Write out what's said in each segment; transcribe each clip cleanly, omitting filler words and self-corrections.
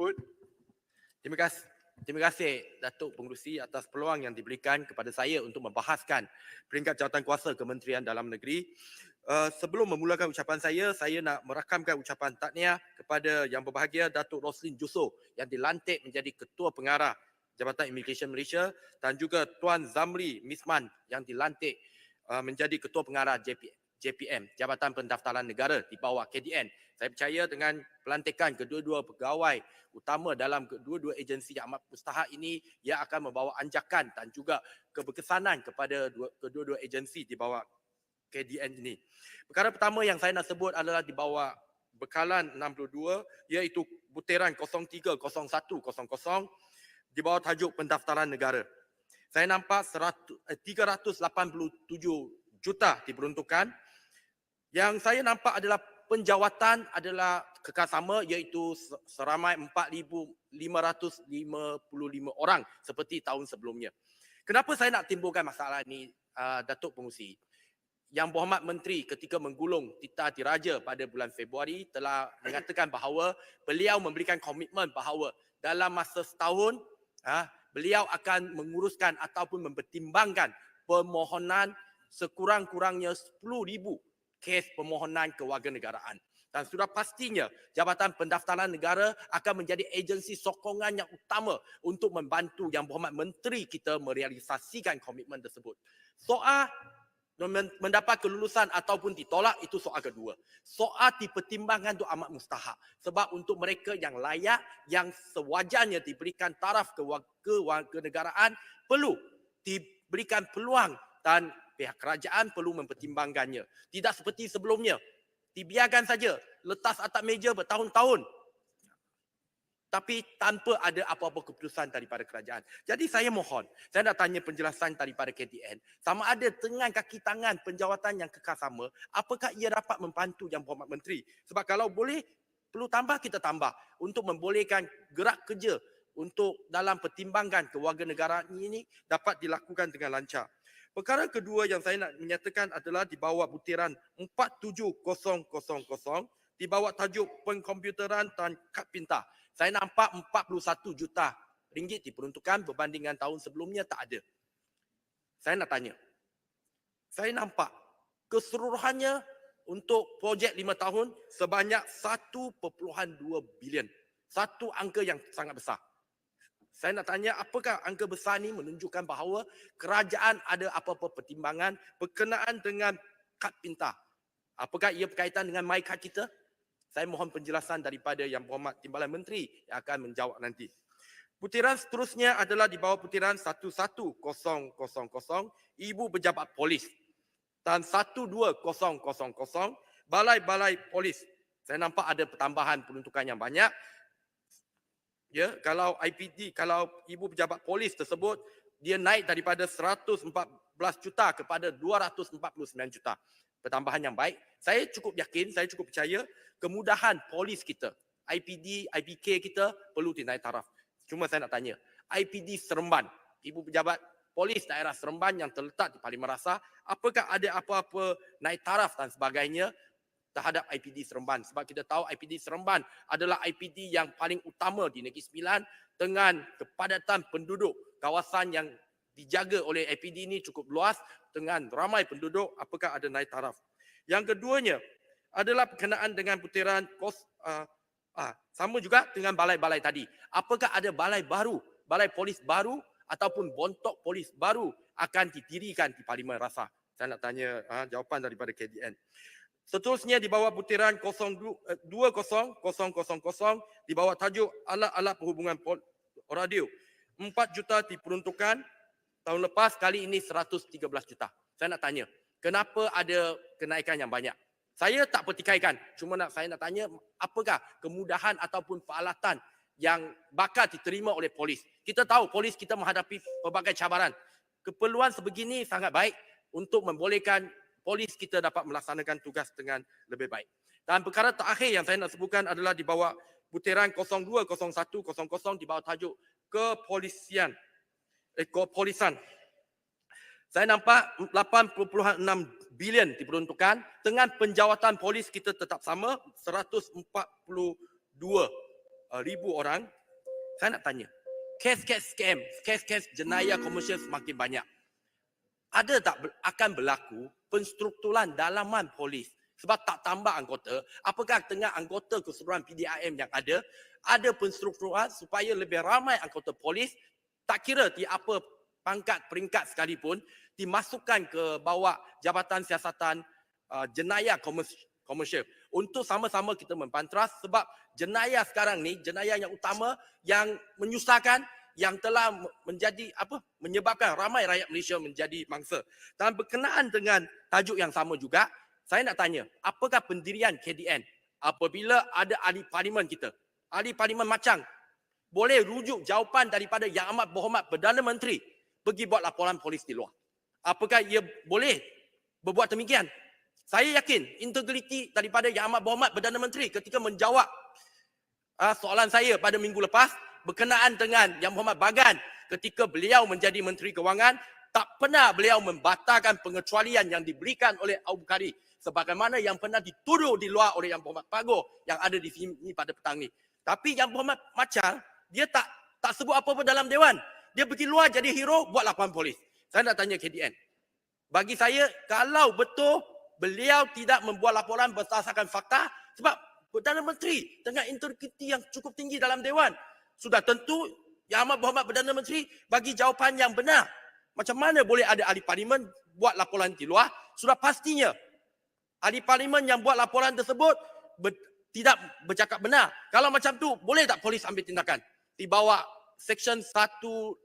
tersebut. Terima kasih Datuk Pengerusi atas peluang yang diberikan kepada saya untuk membahaskan peringkat jawatankuasa Kementerian Dalam Negeri. Sebelum memulakan ucapan saya nak merakamkan ucapan tahniah kepada Yang Berbahagia Datuk Roslin Jusoh yang dilantik menjadi Ketua Pengarah Jabatan Imigresen Malaysia dan juga Tuan Zamri Misman yang dilantik menjadi Ketua Pengarah JPM, Jabatan Pendaftaran Negara di bawah KDN. Saya percaya dengan pelantikan kedua-dua pegawai utama dalam kedua-dua agensi yang amat mustahak ini, ia akan membawa anjakan dan juga keberkesanan kepada kedua-dua agensi di bawah KDN ini. Perkara pertama yang saya nak sebut adalah di bawah bekalan 62 iaitu butiran 030100 di bawah tajuk pendaftaran negara. Saya nampak 387 juta diperuntukkan. Yang saya nampak adalah penjawatan adalah kekal sama iaitu seramai 4,555 orang seperti tahun sebelumnya. Kenapa saya nak timbulkan masalah ini, Datuk Pengerusi? Yang Berhormat Menteri ketika menggulung Tita Diraja pada bulan Februari telah mengatakan bahawa beliau memberikan komitmen bahawa dalam masa setahun beliau akan menguruskan ataupun mempertimbangkan permohonan sekurang-kurangnya 10,000 kes permohonan kewarganegaraan. Dan sudah pastinya Jabatan Pendaftaran Negara akan menjadi agensi sokongan yang utama untuk membantu Yang Berhormat Menteri kita merealisasikan komitmen tersebut. Soal mendapat kelulusan ataupun ditolak itu soal kedua. Soal dipertimbangkan itu amat mustahak. Sebab untuk mereka yang layak, yang sewajarnya diberikan taraf kewarganegaraan perlu diberikan peluang dan pihak kerajaan perlu mempertimbangkannya. Tidak seperti sebelumnya. Dibiarkan saja letas atas meja bertahun-tahun. Tapi tanpa ada apa-apa keputusan daripada kerajaan. Jadi saya mohon, saya nak tanya penjelasan daripada KDN. Sama ada dengan kaki tangan penjawatan yang kekal sama, apakah ia dapat membantu Yang Berhormat Menteri? Sebab kalau boleh, perlu tambah, kita tambah. Untuk membolehkan gerak kerja untuk dalam pertimbangan kewarganegaraan ini dapat dilakukan dengan lancar. Perkara kedua yang saya nak menyatakan adalah di bawah butiran 47000 di bawah tajuk pengkomputeran dan kad pintar. Saya nampak 41 juta ringgit diperuntukkan berbandingan tahun sebelumnya tak ada. Saya nak tanya. Saya nampak keseluruhannya untuk projek 5 tahun sebanyak 1.2 bilion. Satu angka yang sangat besar. Saya nak tanya, apakah angka besar ini menunjukkan bahawa kerajaan ada apa-apa pertimbangan berkenaan dengan kad pintar? Apakah ia berkaitan dengan MyKad kita? Saya mohon penjelasan daripada Yang Berhormat Timbalan Menteri yang akan menjawab nanti. Butiran seterusnya adalah di bawah butiran 11000 Ibu Pejabat Polis dan 12000 Balai-Balai Polis. Saya nampak ada pertambahan peruntukan yang banyak. Ya, kalau IPD, kalau Ibu Pejabat Polis tersebut, dia naik daripada 114 juta kepada 249 juta. Pertambahan yang baik. Saya cukup yakin, saya cukup percaya kemudahan polis kita, IPD, IPK kita perlu dinaik taraf. Cuma saya nak tanya, IPD Seremban, Ibu Pejabat Polis daerah Seremban yang terletak di Parlimen Rasa, apakah ada apa-apa naik taraf dan sebagainya terhadap IPD Seremban? Sebab kita tahu IPD Seremban adalah IPD yang paling utama di Negeri Sembilan dengan kepadatan penduduk. Kawasan yang dijaga oleh IPD ini cukup luas dengan ramai penduduk. Apakah ada naik taraf? Yang keduanya adalah berkenaan dengan butiran sama juga dengan balai-balai tadi. Apakah ada balai baru, balai polis baru ataupun bontok polis baru akan didirikan di Parlimen Rasa? Saya nak tanya jawapan daripada KDN. Seterusnya di bawah butiran 20000 di bawah tajuk alat-alat perhubungan radio. 4 juta diperuntukkan. Tahun lepas, kali ini 113 juta. Saya nak tanya, kenapa ada kenaikan yang banyak? Saya tak pertikaikan, cuma saya nak tanya apakah kemudahan ataupun peralatan yang bakal diterima oleh polis. Kita tahu polis kita menghadapi pelbagai cabaran. Keperluan sebegini sangat baik untuk membolehkan polis kita dapat melaksanakan tugas dengan lebih baik. Dan perkara terakhir yang saya nak sebutkan adalah di bawah butiran 020100 di bawah tajuk kepolisian. Kepolisan. Saya nampak 8.6 bilion diperuntukkan dengan penjawatan polis kita tetap sama 142 ribu orang, saya nak tanya, kes-kes scam, kes-kes jenayah komersial semakin banyak. Ada tak akan berlaku penstrukturan dalaman polis sebab tak tambah anggota? Apakah tengah anggota keseluruhan PDRM yang ada penstrukturan supaya lebih ramai anggota polis, tak kira di apa pangkat peringkat sekalipun, dimasukkan ke bawah Jabatan Siasatan Jenayah Komersial untuk sama-sama kita membantras, sebab jenayah sekarang ni, jenayah yang utama yang menyusahkan, yang telah menyebabkan ramai rakyat Malaysia menjadi mangsa. Dan berkenaan dengan tajuk yang sama juga, saya nak tanya, apakah pendirian KDN apabila ada ahli parlimen kita, ahli parlimen macam boleh rujuk jawapan daripada Yang Amat Berhormat Perdana Menteri pergi buat laporan polis di luar? Apakah ia boleh berbuat demikian? Saya yakin integriti daripada Yang Amat Berhormat Perdana Menteri ketika menjawab soalan saya pada minggu lepas berkenaan dengan Yang Berhormat Bagan ketika beliau menjadi Menteri Kewangan, tak pernah beliau membatalkan pengecualian yang diberikan oleh Abu Bakari sebagaimana yang pernah dituduh di luar oleh Yang Berhormat Pago yang ada di sini pada petang ni. Tapi Yang Berhormat Machar, dia tak sebut apa-apa dalam Dewan. Dia pergi luar jadi hero, buat laporan polis. Saya nak tanya KDN. Bagi saya, kalau betul beliau tidak membuat laporan berdasarkan fakta, sebab Perdana Menteri dengan integriti yang cukup tinggi dalam Dewan, sudah tentu Yang Amat Berhormat Perdana Menteri bagi jawapan yang benar. Macam mana boleh ada ahli parlimen buat laporan di luar? Sudah pastinya ahli parlimen yang buat laporan tersebut tidak bercakap benar. Kalau macam tu, boleh tak polis ambil tindakan? Di bawah Seksyen 182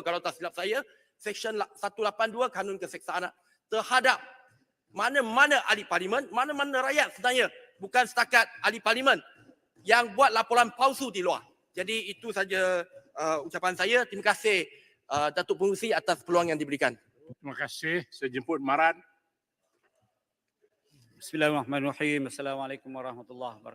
kalau tak silap saya, Seksyen 182 Kanun Keseksaan terhadap mana-mana ahli parlimen, mana-mana rakyat sebenarnya, bukan setakat ahli parlimen yang buat laporan palsu di luar. Jadi itu saja ucapan saya. Terima kasih Datuk Pengerusi atas peluang yang diberikan. Terima kasih. Saya jemput Maran. Bismillahirrahmanirrahim. Assalamualaikum warahmatullahi wabarakatuh.